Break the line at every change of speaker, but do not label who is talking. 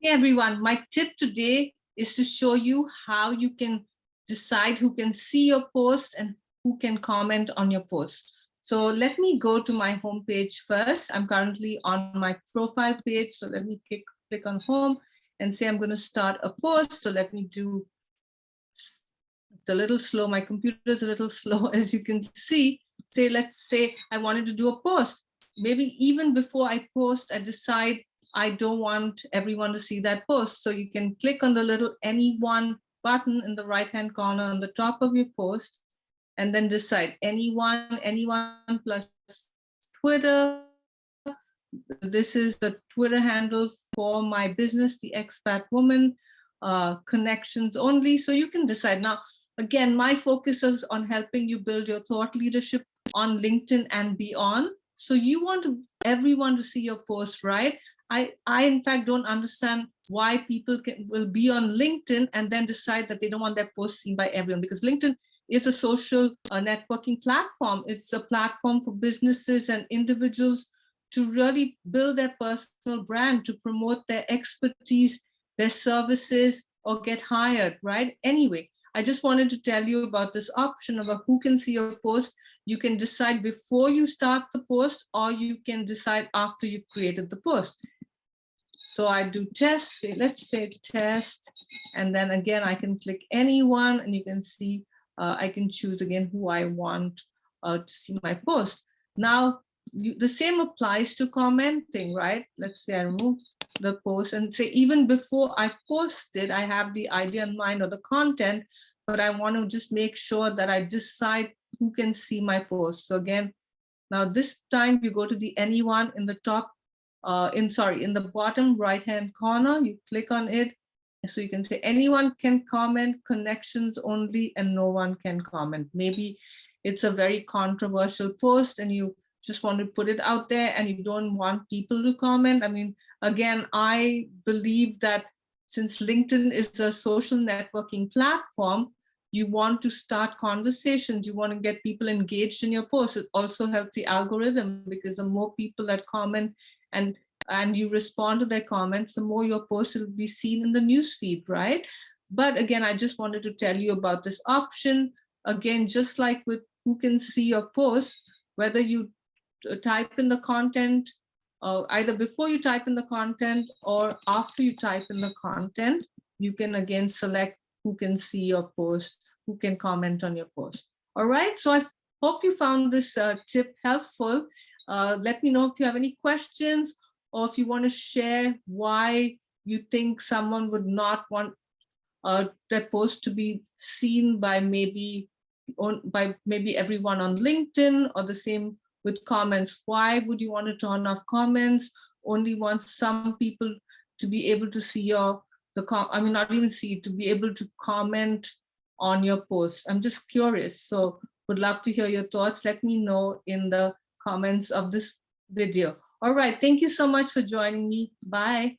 Hey everyone, my tip today is to show you how you can decide who can see your post and who can comment on your post. So let me go to my homepage first. I'm currently on my profile page. So let me click on home and say I'm going to start a post. So let me do, it's a little slow. My computer is a little slow, as you can see. Let's say I wanted to do a post. Maybe even before I post, I decide I don't want everyone to see that post. So you can click on the little anyone button in the right-hand corner on the top of your post, and then decide anyone plus Twitter. This is the Twitter handle for my business, the Expat Woman, connections only. So you can decide. Now, again, my focus is on helping you build your thought leadership on LinkedIn and beyond. So you want everyone to see your post, right? I in fact don't understand why people will be on LinkedIn and then decide that they don't want their post seen by everyone, because LinkedIn is a social networking platform. It's a platform for businesses and individuals to really build their personal brand, to promote their expertise, their services, or get hired, right? Anyway, I just wanted to tell you about this option about who can see your post. You can decide before you start the post, or you can decide after you've created the post. So I do test, let's say test, and then again, I can click anyone and you can see, I can choose again who I want to see my post. Now, the same applies to commenting, right? Let's say I remove the post and say, even before I post it, I have the idea in mind or the content, but I want to just make sure that I decide who can see my post. So again, now this time you go to the anyone in the top, in the bottom right-hand corner, you click on it. So you can say anyone can comment, connections only, and no one can comment. Maybe it's a very controversial post and you just want to put it out there and you don't want people to comment. I mean, again, I believe that since LinkedIn is a social networking platform, you want to start conversations, you want to get people engaged in your post. It also helps the algorithm, because the more people that comment and you respond to their comments, the more your post will be seen in the newsfeed, right? But again, I just wanted to tell you about this option. Again, just like with who can see your post, whether you type in the content, either before you type in the content or after you type in the content, you can again select who can see your post, who can comment on your post. All right, so I hope you found this tip helpful. Let me know if you have any questions, or if you want to share why you think someone would not want their post to be seen by maybe everyone on LinkedIn, or the same with comments. Why would you want to turn off comments? Only want some people to be able to see not even see, to be able to comment on your post. I'm just curious. So would love to hear your thoughts. Let me know in the comments of this video. All right, thank you so much for joining me. Bye.